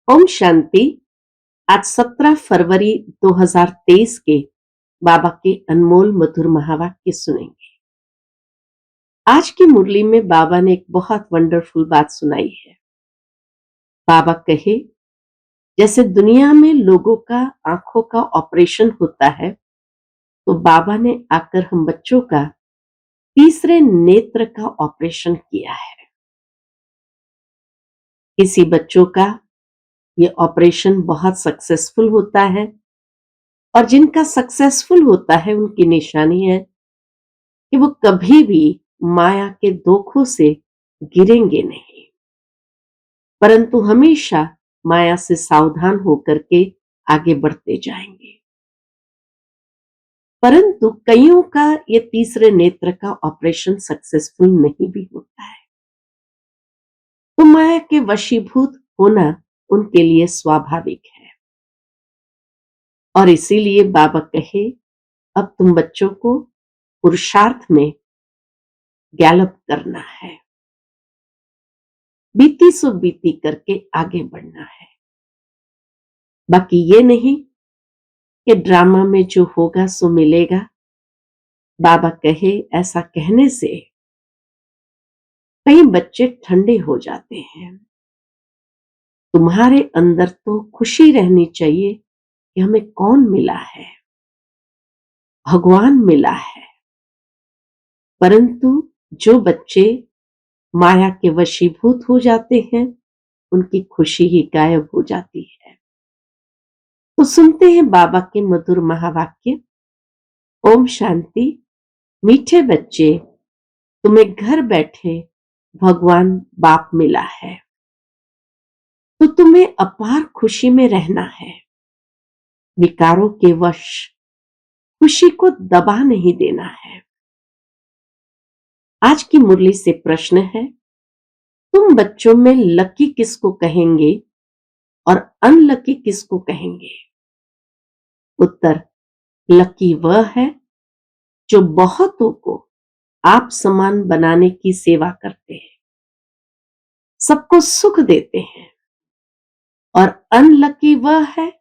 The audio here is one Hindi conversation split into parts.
ओम शांति। आज 17 फरवरी 2023 के बाबा के अनमोल मधुर महावाक्य सुनेंगे। आज की मुरली में बाबा ने एक बहुत वंडरफुल बात सुनाई है। बाबा कहे, जैसे दुनिया में लोगों का आंखों का ऑपरेशन होता है, तो बाबा ने आकर हम बच्चों का तीसरे नेत्र का ऑपरेशन किया है। किसी बच्चों का ये ऑपरेशन बहुत सक्सेसफुल होता है और जिनका सक्सेसफुल होता है उनकी निशानी है कि वो कभी भी माया के धोखों से गिरेंगे नहीं, परंतु हमेशा माया से सावधान होकर के आगे बढ़ते जाएंगे। परंतु कईयों का ये तीसरे नेत्र का ऑपरेशन सक्सेसफुल नहीं भी होता है, तो माया के वशीभूत होना उनके लिए स्वाभाविक है। और इसीलिए बाबा कहे, अब तुम बच्चों को पुरुषार्थ में गैलप करना है, बीती सो बीती करके आगे बढ़ना है। बाकी ये नहीं कि ड्रामा में जो होगा सो मिलेगा। बाबा कहे, ऐसा कहने से कई बच्चे ठंडे हो जाते हैं। तुम्हारे अंदर तो खुशी रहनी चाहिए कि हमें कौन मिला है, भगवान मिला है। परंतु जो बच्चे माया के वशीभूत हो जाते हैं, उनकी खुशी ही गायब हो जाती है। तो सुनते हैं बाबा के मधुर महावाक्य। ओम शांति। मीठे बच्चे, तुम्हें घर बैठे भगवान बाप मिला है, तो तुम्हें अपार खुशी में रहना है। विकारों के वश खुशी को दबा नहीं देना है। आज की मुरली से प्रश्न है, तुम बच्चों में लकी किसको कहेंगे और अनलकी किसको कहेंगे? उत्तर, लकी वह है जो बहुतों को आप समान बनाने की सेवा करते हैं, सबको सुख देते हैं। और अनलकी वह है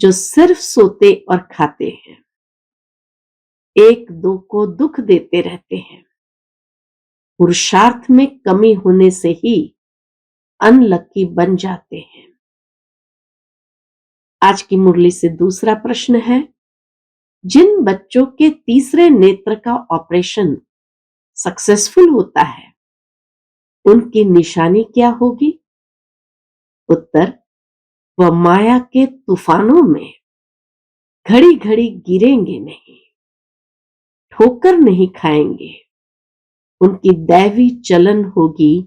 जो सिर्फ सोते और खाते हैं, एक दो को दुख देते रहते हैं। पुरुषार्थ में कमी होने से ही अनलकी बन जाते हैं। आज की मुरली से दूसरा प्रश्न है, जिन बच्चों के तीसरे नेत्र का ऑपरेशन सक्सेसफुल होता है, उनकी निशानी क्या होगी? उत्तर, वह माया के तूफानों में घड़ी घड़ी गिरेंगे नहीं, ठोकर नहीं खाएंगे। उनकी दैवी चलन होगी,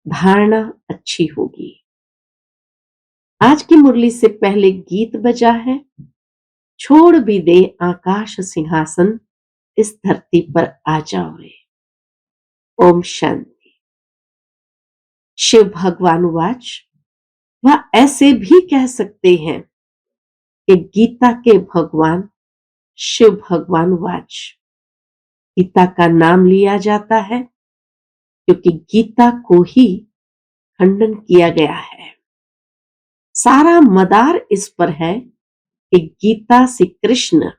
धारणा अच्छी होगी। आज की मुरली से पहले गीत बजा है, छोड़ भी दे आकाश सिंहासन, इस धरती पर आ जाओ रे। ओम शांति। शिव भगवान वाच, वह ऐसे भी कह सकते हैं कि गीता के भगवान शिव भगवान वाच। गीता का नाम लिया जाता है क्योंकि गीता को ही खंडन किया गया है। सारा मदार इस पर है कि गीता श्री कृष्ण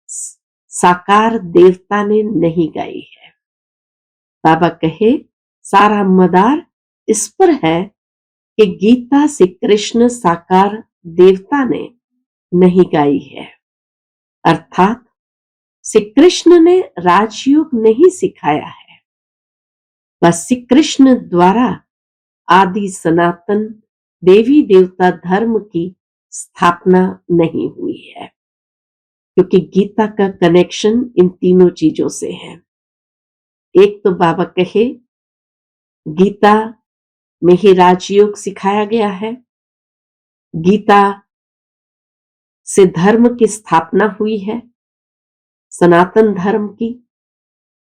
साकार देवता ने नहीं गाई है। बाबा कहे, सारा मदार इस पर है कि गीता श्री कृष्ण साकार देवता ने नहीं गाई है। अर्थात श्री कृष्ण ने राजयोग नहीं सिखाया है, बस श्री कृष्ण द्वारा आदि सनातन देवी देवता धर्म की स्थापना नहीं हुई है, क्योंकि गीता का कनेक्शन इन तीनों चीजों से है। एक तो बाबा कहे, गीता में ही राजयोग सिखाया गया है, गीता से धर्म की स्थापना हुई है, सनातन धर्म की।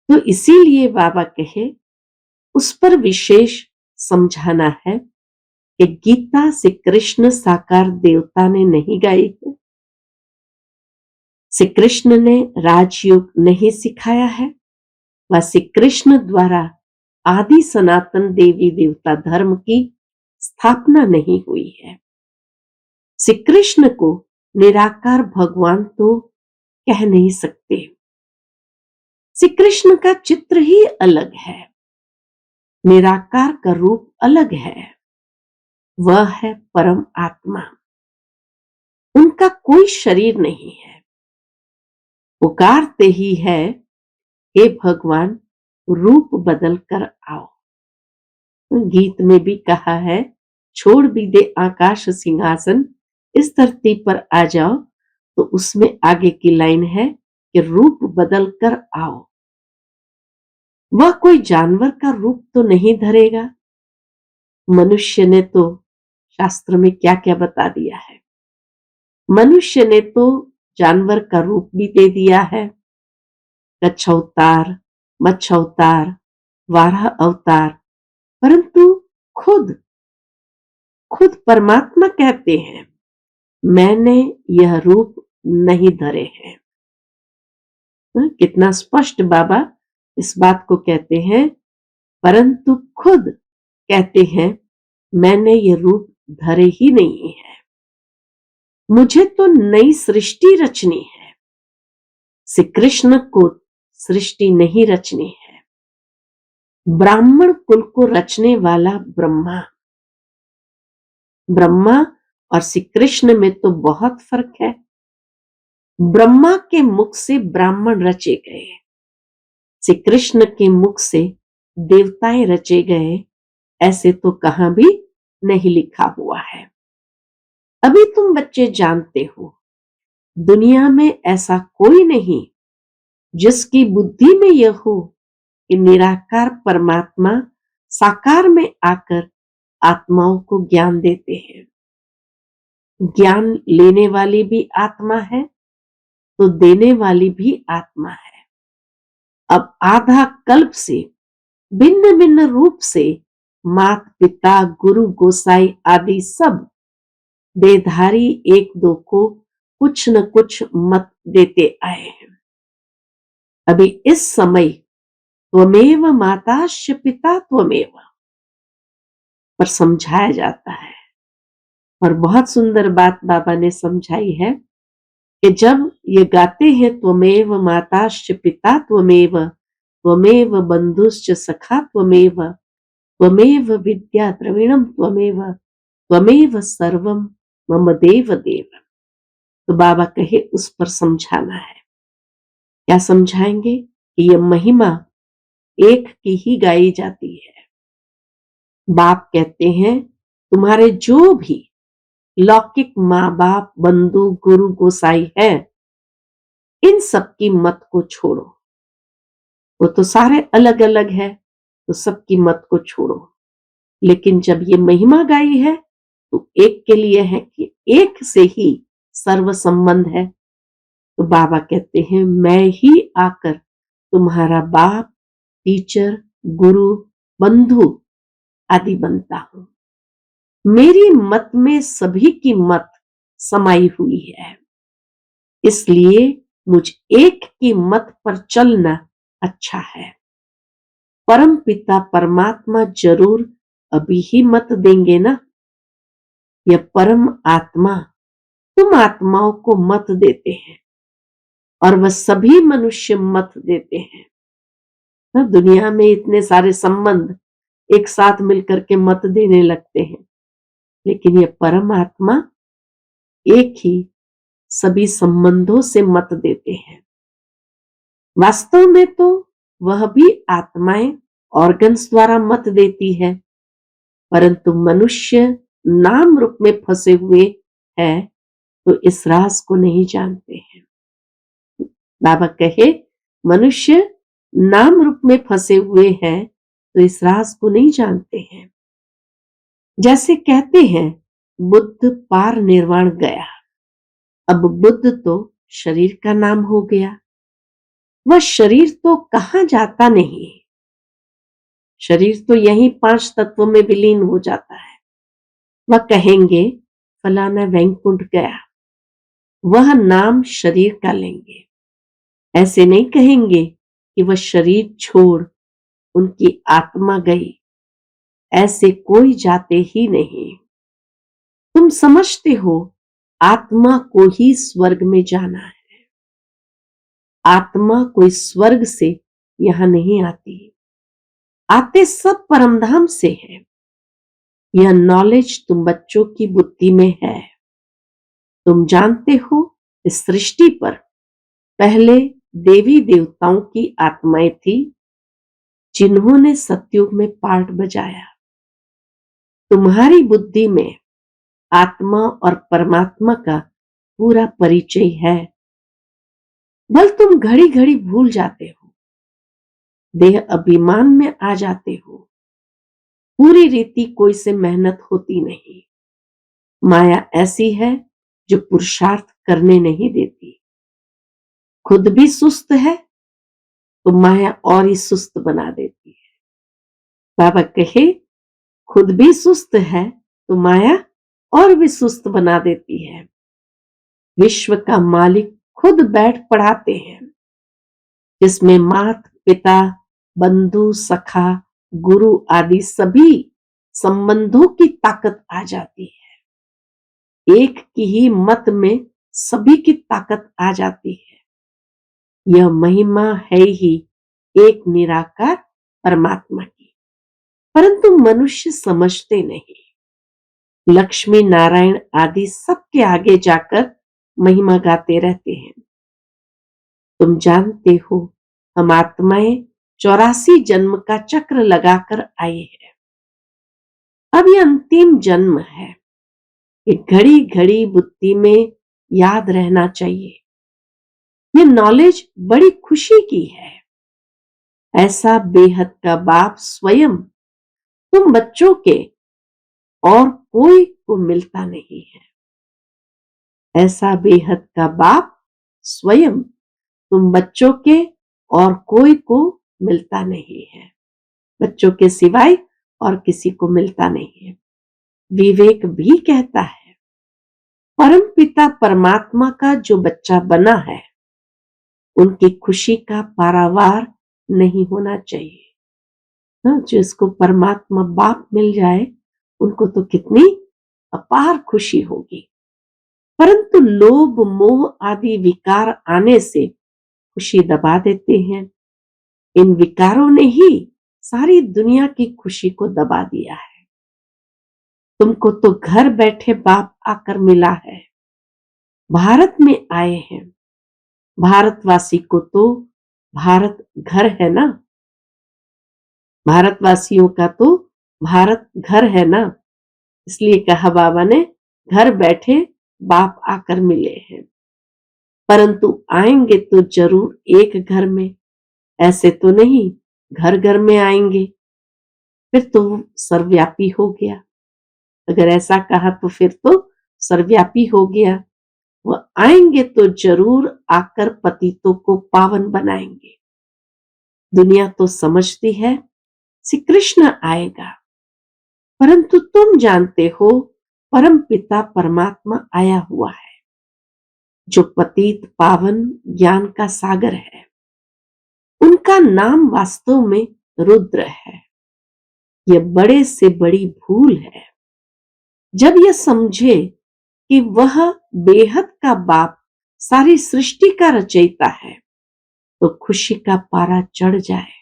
तो इसीलिए बाबा कहे, उस पर विशेष समझाना है कि गीता से कृष्ण साकार देवता ने नहीं गाई है, श्री कृष्ण ने राजयोग नहीं सिखाया है, वह श्री कृष्ण द्वारा आदि सनातन देवी देवता धर्म की स्थापना नहीं हुई है। श्री कृष्ण को निराकार भगवान तो कह नहीं सकते। श्री कृष्ण का चित्र ही अलग है, निराकार का रूप अलग है। वह है परम आत्मा, उनका कोई शरीर नहीं है। पुकारते ही है, हे भगवान रूप बदल कर आओ। गीत में भी कहा है, छोड़ भी दे आकाश सिंहासन, इस धरती पर आ जाओ। तो उसमें आगे की लाइन है कि रूप बदल कर आओ। वह कोई जानवर का रूप तो नहीं धरेगा। मनुष्य ने तो शास्त्र में क्या क्या बता दिया है। मनुष्य ने तो जानवर का रूप भी दे दिया है। कच्छ अवतार, मत्स्य अवतार, वाराह अवतार, परंतु खुद परमात्मा कहते हैं, मैंने यह रूप नहीं धरे हैं। कितना स्पष्ट बाबा इस बात को कहते हैं, परंतु खुद कहते हैं, मैंने ये रूप धरे ही नहीं है। मुझे तो नई सृष्टि रचनी है, श्री कृष्ण को सृष्टि नहीं रचनी है। ब्राह्मण कुल को रचने वाला ब्रह्मा और श्री कृष्ण में तो बहुत फर्क है। ब्रह्मा के मुख से ब्राह्मण रचे गए, श्री कृष्ण के मुख से देवताएं रचे गए, ऐसे तो कहां भी नहीं लिखा हुआ है। अभी तुम बच्चे जानते हो, दुनिया में ऐसा कोई नहीं जिसकी बुद्धि में यह हो कि निराकार परमात्मा साकार में आकर आत्माओं को ज्ञान देते हैं। ज्ञान लेने वाली भी आत्मा है तो देने वाली भी आत्मा है। अब आधा कल्प से भिन्न भिन्न रूप से मात पिता गुरु गोसाई आदि सब देहधारी एक दो को कुछ न कुछ मत देते आए हैं। अभी इस समय त्वमेव माताश्च पिता त्वमेव पर समझाया जाता है, और बहुत सुंदर बात बाबा ने समझाई है कि जब ये गाते हैं, त्वमेव माताश्च पिता त्वमेव, त्वमेव बंधुश्च सखा त्वमेव, त्वमेव विद्या द्रविणम त्वमेव, त्वमेव सर्वम मम देव देव। तो बाबा कहे उस पर समझाना है। क्या समझाएंगे कि यह महिमा एक की ही गाई जाती है। बाप कहते हैं, तुम्हारे जो भी लौकिक माँ बाप बंधु गुरु गोसाई है, इन सबकी मत को छोड़ो। वो तो सारे अलग अलग है, तो सबकी मत को छोड़ो। लेकिन जब ये महिमा गाई है तो एक के लिए है कि एक से ही सर्व संबंध है। तो बाबा कहते हैं, मैं ही आकर तुम्हारा बाप, टीचर, गुरु, बंधु आदि बनता हूं। मेरी मत में सभी की मत समाई हुई है, इसलिए मुझ एक की मत पर चलना अच्छा है। परम पिता परमात्मा जरूर अभी ही मत देंगे ना। यह परम आत्मा तुम आत्माओं को मत देते हैं और वह सभी मनुष्य मत देते हैं। दुनिया में इतने सारे संबंध एक साथ मिलकर के मत देने लगते हैं, लेकिन यह परम आत्मा एक ही सभी संबंधों से मत देते हैं। वास्तव में तो वह भी आत्माएं ऑर्गन्स द्वारा मत देती है, परंतु मनुष्य नाम रूप में फंसे हुए हैं तो इस राज को नहीं जानते हैं। बाबा कहे, मनुष्य नाम रूप में फंसे हुए हैं तो इस राज को नहीं जानते हैं। जैसे कहते हैं, बुद्ध पार निर्वाण गया। अब बुद्ध तो शरीर का नाम हो गया, वह शरीर तो कहां जाता नहीं। शरीर तो यही 5 तत्वों में विलीन हो जाता है। वह कहेंगे फलाना वैकुंठ गया, वह नाम शरीर का लेंगे। ऐसे नहीं कहेंगे कि वह शरीर छोड़ उनकी आत्मा गई। ऐसे कोई जाते ही नहीं। तुम समझते हो आत्मा को ही स्वर्ग में जाना है। आत्मा कोई स्वर्ग से यहां नहीं आती, आते सब परमधाम से है। यह नॉलेज तुम बच्चों की बुद्धि में है। तुम जानते हो इस सृष्टि पर पहले देवी देवताओं की आत्माएं थी जिन्होंने सतयुग में पार्ट बजाया। तुम्हारी बुद्धि में आत्मा और परमात्मा का पूरा परिचय है, बल तुम घड़ी घड़ी भूल जाते हो, देह अभिमान में आ जाते हो। पूरी रीति कोई से मेहनत होती नहीं। माया ऐसी है जो पुरुषार्थ करने नहीं देती। खुद भी सुस्त है तो माया और ही सुस्त बना देती है। बाबा कहे खुद भी सुस्त है तो माया और भी सुस्त बना देती है। विश्व का मालिक खुद बैठ पढ़ाते हैं, जिसमें माता पिता बंधु सखा गुरु आदि सभी संबंधों की ताकत आ जाती है। एक की ही मत में सभी की ताकत आ जाती है। यह महिमा है ही एक निराकार परमात्मा की, परंतु मनुष्य समझते नहीं। लक्ष्मी नारायण आदि सबके आगे जाकर महिमा गाते रहते हैं। तुम जानते हो हम आत्माएं 84 जन्म का चक्र लगाकर आए हैं। अब यह अंतिम जन्म है। ये घड़ी घड़ी बुद्धि में याद रहना चाहिए। ये नॉलेज बड़ी खुशी की है। ऐसा बेहद का बाप स्वयं तुम बच्चों के और कोई को मिलता नहीं है। ऐसा बेहद का बाप स्वयं तुम बच्चों के और कोई को मिलता नहीं है। बच्चों के सिवाय और किसी को मिलता नहीं है। विवेक भी कहता है परम पिता परमात्मा का जो बच्चा बना है उनकी खुशी का पारावार नहीं होना चाहिए। जिसको परमात्मा बाप मिल जाए उनको तो कितनी अपार खुशी होगी, परंतु लोभ मोह आदि विकार आने से खुशी दबा देते हैं। इन विकारों ने ही सारी दुनिया की खुशी को दबा दिया है। तुमको तो घर बैठे बाप आकर मिला है। भारत में आए हैं। भारतवासी को तो भारत घर है ना। भारतवासियों का तो भारत घर है ना। इसलिए कहा बाबा ने घर बैठे बाप आकर मिले हैं, परंतु आएंगे तो जरूर एक घर में, ऐसे तो नहीं घर घर में आएंगे। फिर तो सर्वव्यापी हो गया। अगर ऐसा कहा तो फिर तो सर्वव्यापी हो गया। वह आएंगे तो जरूर आकर पतितों को पावन बनाएंगे। दुनिया तो समझती है श्री कृष्ण आएगा, परंतु तुम जानते हो परम पिता परमात्मा आया हुआ है, जो पतित पावन ज्ञान का सागर है। उनका नाम वास्तव में रुद्र है। यह बड़े से बड़ी भूल है। जब यह समझे कि वह बेहद का बाप सारी सृष्टि का रचयिता है तो खुशी का पारा चढ़ जाए।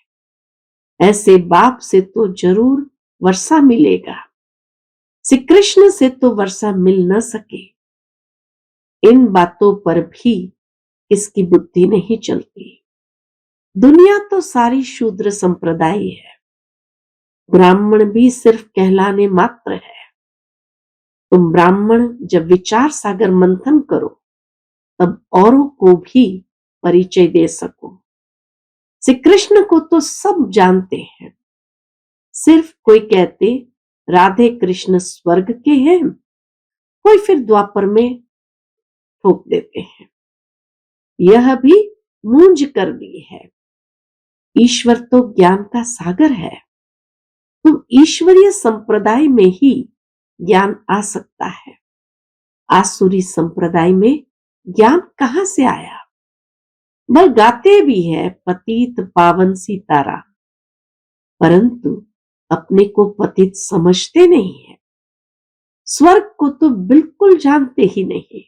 ऐसे बाप से तो जरूर वर्षा मिलेगा। श्री कृष्ण से तो वर्षा मिल न सके। इन बातों पर भी किसकी बुद्धि नहीं चलती। दुनिया तो सारी शूद्र संप्रदाय है। ब्राह्मण भी सिर्फ कहलाने मात्र है। तुम ब्राह्मण जब विचार सागर मंथन करो तब औरों को भी परिचय दे सको। श्री कृष्ण को तो सब जानते हैं। सिर्फ कोई कहते राधे कृष्ण स्वर्ग के हैं, कोई फिर द्वापर में ठोक देते हैं। यह भी मूंज कर दी है। ईश्वर तो ज्ञान का सागर है। तुम ईश्वरीय संप्रदाय में ही ज्ञान आ सकता है। आसुरी संप्रदाय में ज्ञान कहां से आया। बल गाते भी है पतित पावन सीताराम, परंतु अपने को पतित समझते नहीं है, स्वर्ग को तो बिल्कुल जानते ही नहीं,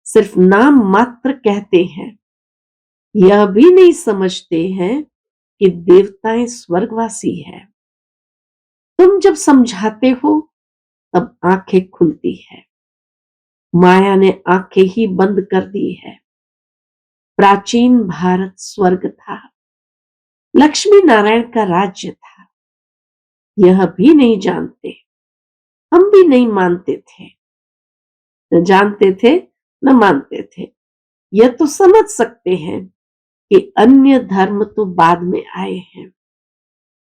सिर्फ नाम मात्र कहते हैं। यह भी नहीं समझते हैं कि देवताएं स्वर्गवासी है। तुम जब समझाते हो तब आंखें खुलती है। माया ने आंखें ही बंद कर दी है। प्राचीन भारत स्वर्ग था, लक्ष्मी नारायण का राज्य था। यह भी नहीं जानते, हम भी नहीं मानते थे, न जानते थे न मानते थे। यह तो समझ सकते हैं कि अन्य धर्म तो बाद में आए हैं।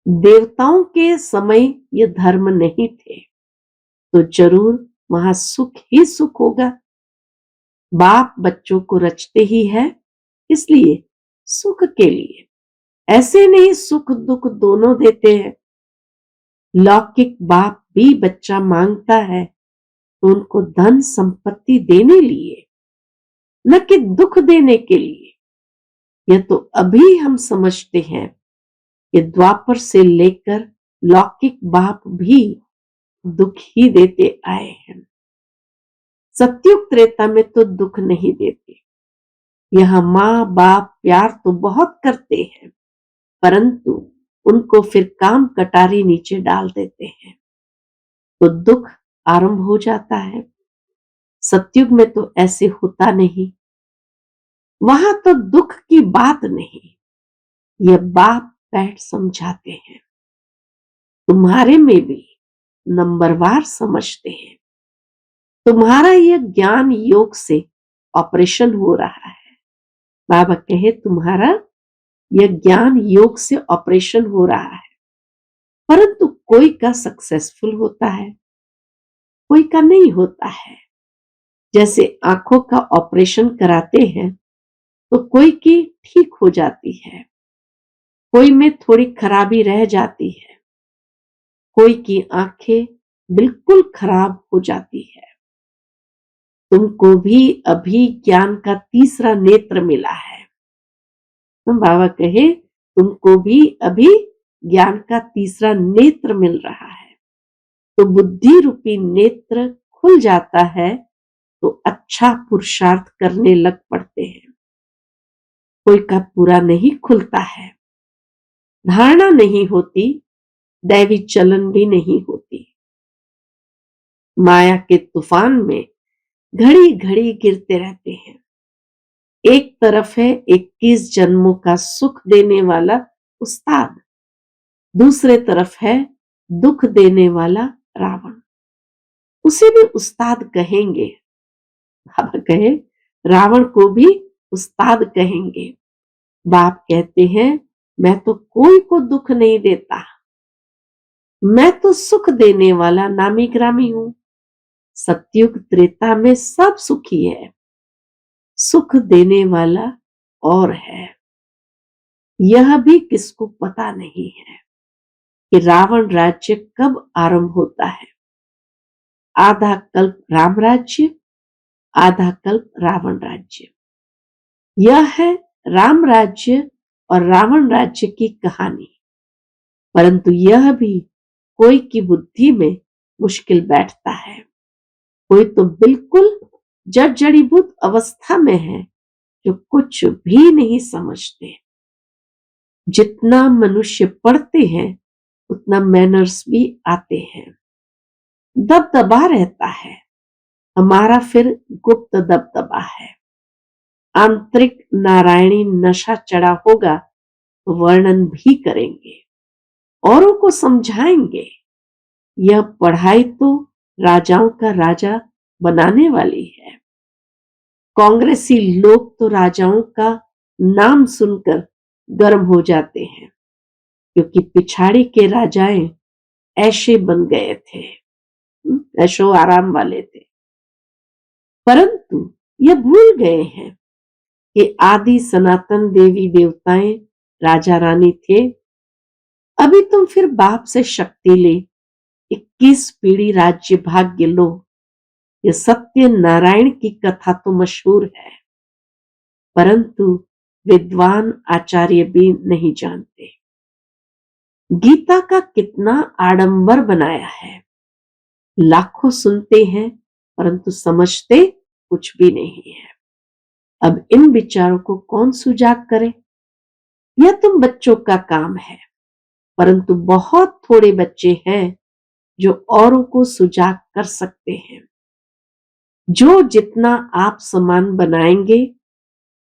देवताओं के समय ये धर्म नहीं थे, तो जरूर वहां सुख ही सुख होगा। बाप बच्चों को रचते ही है, इसलिए सुख के लिए, ऐसे नहीं सुख दुख दोनों देते हैं। लौकिक बाप भी बच्चा मांगता है तो उनको धन संपत्ति देने लिए, न कि दुख देने के लिए। यह तो अभी हम समझते हैं कि द्वापर से लेकर लौकिक बाप भी दुख ही देते आए हैं। सतयुग त्रेता में तो दुख नहीं देते। यहां माँ बाप प्यार तो बहुत करते हैं, परंतु उनको फिर काम कटारी नीचे डाल देते हैं, तो दुख आरंभ हो जाता है। सतयुग में तो ऐसे होता नहीं, वहां तो दुख की बात नहीं। ये बाप बैठ समझाते हैं, तुम्हारे में भी नंबरवार समझते हैं। तुम्हारा यह ज्ञान योग से ऑपरेशन हो रहा है। बाबा कहे तुम्हारा यह ज्ञान योग से ऑपरेशन हो रहा है, परंतु कोई का सक्सेसफुल होता है, कोई का नहीं होता है। जैसे आंखों का ऑपरेशन कराते हैं तो कोई की ठीक हो जाती है, कोई में थोड़ी खराबी रह जाती है, कोई की आंखें बिल्कुल खराब हो जाती है। तुमको भी अभी ज्ञान का तीसरा नेत्र मिला है। बाबा कहे तुमको भी अभी ज्ञान का तीसरा नेत्र मिल रहा है, तो बुद्धि रूपी नेत्र खुल जाता है तो अच्छा पुरुषार्थ करने लग पड़ते हैं। कोई का पूरा नहीं खुलता है, धारणा नहीं होती, दैवी चलन भी नहीं होती। माया के तूफान में घड़ी घड़ी गिरते रहते हैं। एक तरफ है 21 जन्मों का सुख देने वाला उस्ताद, दूसरे तरफ है दुख देने वाला रावण। उसे भी उस्ताद कहेंगे। बाबा कहे रावण को भी उस्ताद कहेंगे। बाप कहते हैं मैं तो कोई को दुख नहीं देता, मैं तो सुख देने वाला नामी ग्रामी हूं। सतयुग त्रेता में सब सुखी है, सुख देने वाला और है। यह भी किसको पता नहीं है कि रावण राज्य कब आरंभ होता है। आधा कल्प राम राज्य, आधा कल्प रावण राज्य। यह है राम राज्य और रावण राज्य की कहानी। परंतु यह भी कोई की बुद्धि में मुश्किल बैठता है। कोई तो बिल्कुल जड़ीभूत अवस्था में है जो कुछ भी नहीं समझते। जितना मनुष्य पढ़ते हैं उतना मैनर्स भी आते हैं, दबदबा रहता है। हमारा फिर गुप्त दबदबा है। आंतरिक नारायणी नशा चढ़ा होगा तो वर्णन भी करेंगे, औरों को समझाएंगे। यह पढ़ाई तो राजाओं का राजा बनाने वाली है। कांग्रेसी लोग तो राजाओं का नाम सुनकर गर्म हो जाते हैं, क्योंकि पिछाड़ी के राजाएं ऐशे बन गए थे, ऐशो आराम वाले थे। परंतु यह भूल गए हैं कि आदि सनातन देवी देवताएं राजा रानी थे। अभी तुम फिर बाप से शक्ति ले, 21 पीढ़ी राज्य भाग्य लो। यह सत्य नारायण की कथा तो मशहूर है, परंतु विद्वान आचार्य भी नहीं जानते। गीता का कितना आडंबर बनाया है। लाखों सुनते हैं परंतु समझते कुछ भी नहीं है। अब इन विचारों को कौन सुजाग करे? यह तुम बच्चों का काम है, परंतु बहुत थोड़े बच्चे हैं जो औरों को सुजाग कर सकते हैं। जो जितना आप समान बनाएंगे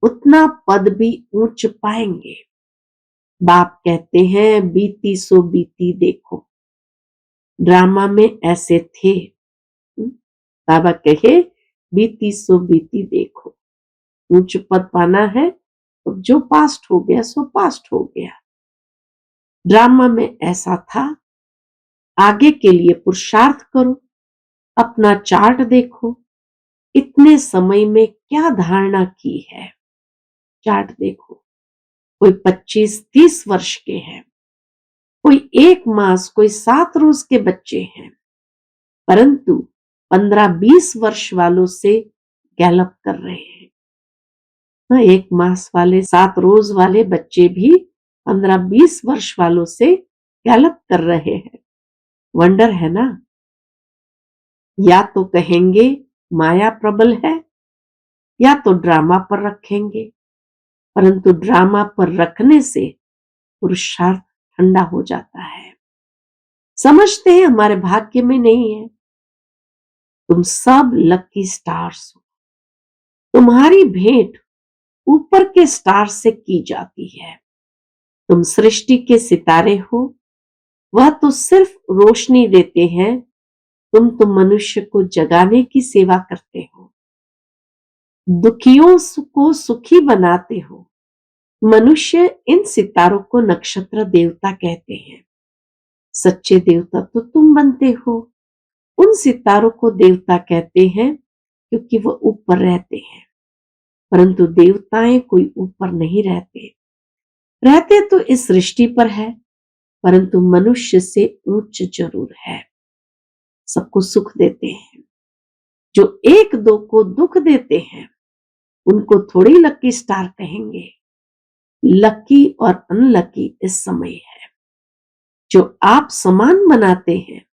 उतना पद भी ऊंच पाएंगे। बाप कहते हैं बीती सो बीती देखो। ड्रामा में ऐसे थे। बाबा कहे बीती सो बीती देखो। ऊंच पद पाना है तो जो पास्ट हो गया सो पास्ट हो गया। ड्रामा में ऐसा था। आगे के लिए पुरुषार्थ करो, अपना चार्ट देखो, इतने समय में क्या धारणा की है। चार्ट देखो, कोई 25-30 वर्ष के हैं, कोई 1 मास, कोई 7 रोज के बच्चे हैं, परंतु 15-20 वर्ष वालों से गैलप कर रहे हैं। 1 मास वाले 7 रोज वाले बच्चे भी 15-20 वर्ष वालों से गैलप कर रहे हैं। वंडर है ना। या तो कहेंगे माया प्रबल है या तो ड्रामा पर रखेंगे, परंतु ड्रामा पर रखने से पुरुषार्थ ठंडा हो जाता है। समझते हैं हमारे भाग्य में नहीं है। तुम सब लकी स्टार्स हो। तुम्हारी भेंट ऊपर के स्टार से की जाती है। तुम सृष्टि के सितारे हो। वह तो सिर्फ रोशनी देते हैं, तुम तो मनुष्य को जगाने की सेवा करते हो। दुखियों को सुखी बनाते हो। मनुष्य इन सितारों को नक्षत्र देवता कहते हैं। सच्चे देवता तो तुम बनते हो। उन सितारों को देवता कहते हैं क्योंकि वह ऊपर रहते हैं, परंतु देवताएं कोई ऊपर नहीं रहते। रहते तो इस सृष्टि पर है, परंतु मनुष्य से उच्च जरूर है। सबको सुख देते हैं। जो 1-2 को दुख देते हैं उनको थोड़ी लकी स्टार कहेंगे। लकी और अनलकी इस समय है। जो आप समान बनाते हैं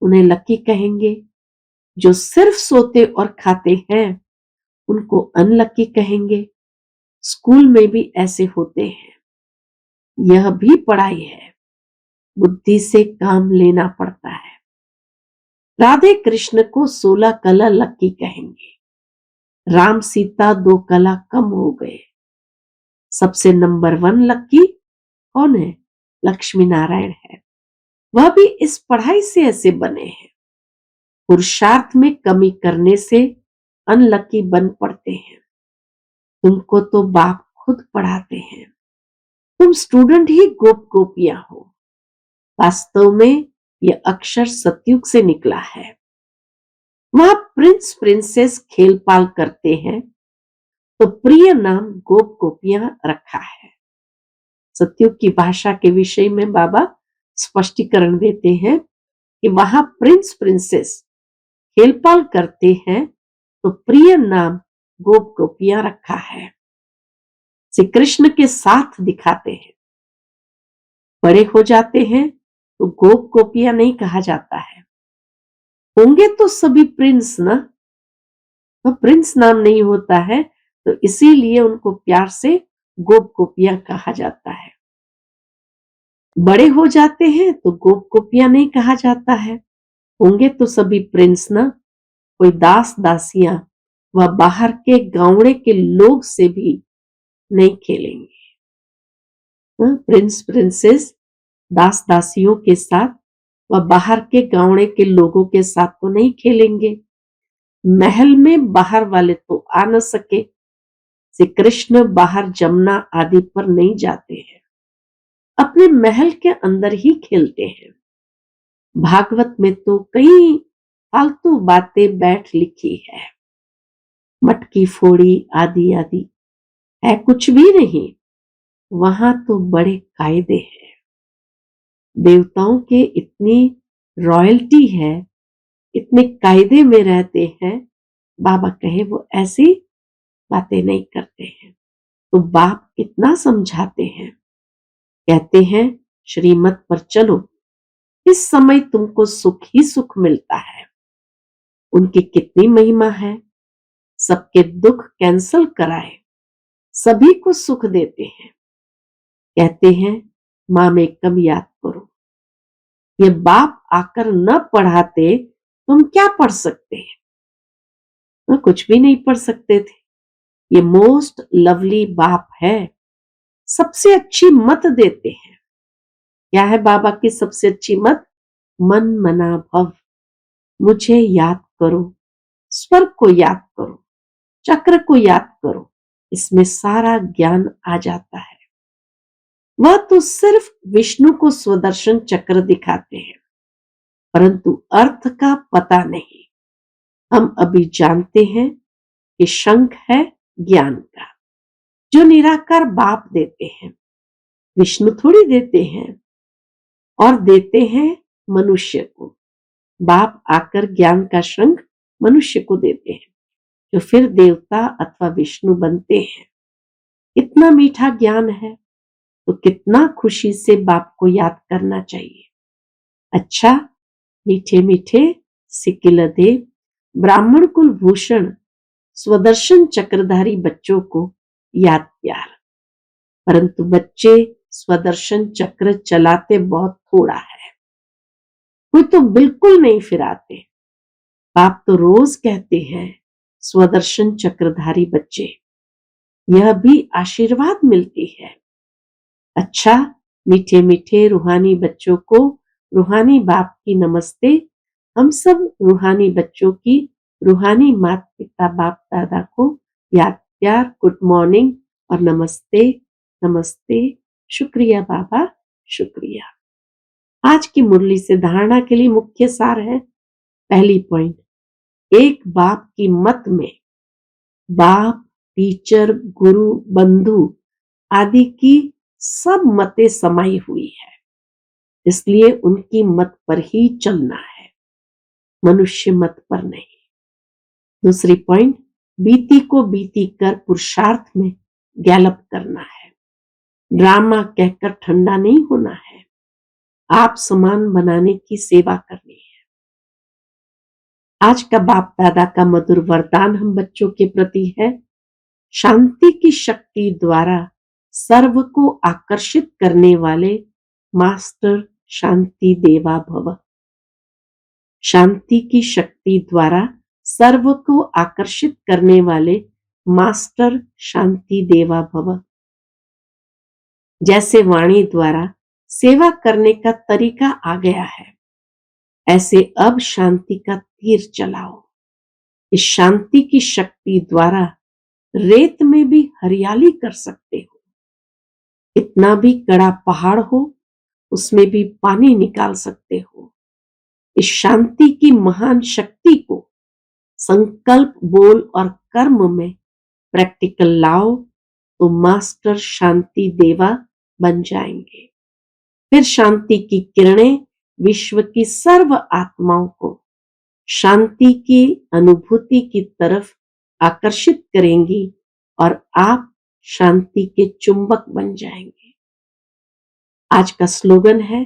उन्हें लकी कहेंगे। जो सिर्फ सोते और खाते हैं उनको अनलकी कहेंगे। स्कूल में भी ऐसे होते हैं। यह भी पढ़ाई है, बुद्धि से काम लेना पड़ता है। राधे कृष्ण को 16 कला लकी कहेंगे। राम सीता 2 कला कम हो गए। सबसे नंबर 1 लकी कौन है? लक्ष्मी नारायण है। वह भी इस पढ़ाई से ऐसे बने हैं। पुरुषार्थ में कमी करने से अनलकी बन पड़ते हैं। तुमको तो बाप खुद पढ़ाते हैं। तुम स्टूडेंट ही गोप गोपियां हो। वास्तव में यह अक्षर सतयुग से निकला है। वहां प्रिंस प्रिंसेस खेल पाल करते हैं तो प्रिय नाम गोप गोपियां रखा है। सतयुग की भाषा के विषय में बाबा स्पष्टीकरण देते हैं कि वहां प्रिंस प्रिंसेस खेल पाल करते हैं तो प्रिय नाम गोप गोपियां रखा है। श्री कृष्ण के साथ दिखाते हैं। बड़े हो जाते हैं तो गोप गोपियां नहीं कहा जाता है। होंगे तो सभी प्रिंस ना, तो प्रिंस नाम नहीं होता है, तो इसीलिए उनको प्यार से गोप गोपियां कहा जाता है। बड़े हो जाते हैं तो गोप गोपियां नहीं कहा जाता है। होंगे तो सभी प्रिंस ना, कोई दास दासियां व बाहर के गांवड़े के लोग से भी नहीं खेलेंगे। प्रिंस प्रिंसेस दास दासियों के साथ व बाहर के गांवड़े के लोगों के साथ तो नहीं खेलेंगे। महल में बाहर वाले तो आ न सके। श्री कृष्ण बाहर जमुना आदि पर नहीं जाते हैं, अपने महल के अंदर ही खेलते हैं। भागवत में तो कई फालतू बातें बैठ लिखी है। मटकी फोड़ी आदि आदि है कुछ भी नहीं। वहां तो बड़े कायदे हैं। देवताओं के इतनी रॉयल्टी है, इतने कायदे में रहते हैं। बाबा कहे वो ऐसी बातें नहीं करते हैं। तो बाप कितना समझाते हैं। कहते हैं श्रीमत पर चलो, इस समय तुमको सुख ही सुख मिलता है। उनकी कितनी महिमा है, सबके दुख कैंसल कराए, सभी को सुख देते हैं। कहते हैं माँ में कब याद करो, ये बाप आकर न पढ़ाते तुम क्या पढ़ सकते हैं? तो कुछ भी नहीं पढ़ सकते थे। ये मोस्ट लवली बाप है, सबसे अच्छी मत देते हैं। क्या है बाबा की सबसे अच्छी मत? मन मना भव, मुझे याद करो, स्वर्ग को याद करो, चक्र को याद करो, इसमें सारा ज्ञान आ जाता है। वह तो सिर्फ विष्णु को स्वदर्शन चक्र दिखाते हैं, परंतु अर्थ का पता नहीं। हम अभी जानते हैं कि शंख है ज्ञान का, जो निराकार बाप देते हैं, विष्णु थोड़ी देते हैं, और देते हैं मनुष्य को। बाप आकर ज्ञान का शंख मनुष्य को देते हैं, जो फिर देवता अथवा विष्णु बनते हैं। इतना मीठा ज्ञान है, तो कितना खुशी से बाप को याद करना चाहिए। अच्छा, मीठे मीठे सिकिलदेव ब्राह्मण कुल भूषण स्वदर्शन चक्रधारी बच्चों को याद प्यार, परंतु बच्चे स्वदर्शन चक्र चलाते बहुत थोड़ा है, कोई तो बिल्कुल नहीं फिराते। बाप तो रोज कहते हैं स्वदर्शन चक्रधारी बच्चे, यह भी आशीर्वाद मिलती है। अच्छा, मीठे मीठे रूहानी बच्चों को रूहानी बाप की नमस्ते। हम सब रूहानी बच्चों की रूहानी माता पिता बाप दादा को याद प्यार, गुड मॉर्निंग और नमस्ते नमस्ते। शुक्रिया बाबा, शुक्रिया। आज की मुरली से धारणा के लिए मुख्य सार है। पहली पॉइंट, एक बाप की मत में बाप, टीचर, गुरु, बंधु आदि की सब मतें समाई हुई है, इसलिए उनकी मत पर ही चलना है, मनुष्य मत पर नहीं। दूसरी पॉइंट, बीती को बीती कर पुरुषार्थ में गैलप करना है, ड्रामा कहकर ठंडा नहीं होना है, आप समान बनाने की सेवा करनी है। आज का बाप दादा का मधुर वरदान हम बच्चों के प्रति है, शांति की शक्ति द्वारा सर्व को आकर्षित करने वाले मास्टर शांति देवा भव। शांति की शक्ति द्वारा सर्व को आकर्षित करने वाले मास्टर शांति देवा भव। जैसे वाणी द्वारा सेवा करने का तरीका आ गया है, ऐसे अब शांति का तीर चलाओ। इस शांति की शक्ति द्वारा रेत में भी हरियाली कर सकते हो, इतना भी कड़ा पहाड़ हो उसमें भी पानी निकाल सकते हो। इस शांति की महान शक्ति को संकल्प, बोल और कर्म में प्रैक्टिकल लाओ तो मास्टर शांति देवा बन जाएंगे। फिर शांति की किरणें विश्व की सर्व आत्माओं को शांति की अनुभूति की तरफ आकर्षित करेंगी और आप शांति के चुंबक बन जाएंगे। आज का स्लोगन है,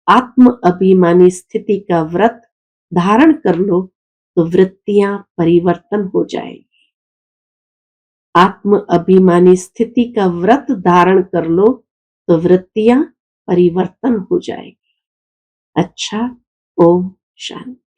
आत्म अभिमानी स्थिति का व्रत धारण कर लो तो वृत्तियां परिवर्तन हो जाएगी। आत्म अभिमानी स्थिति का व्रत धारण कर लो तो वृत्तियां परिवर्तन हो जाएगी। अच्छा, ओम शांति।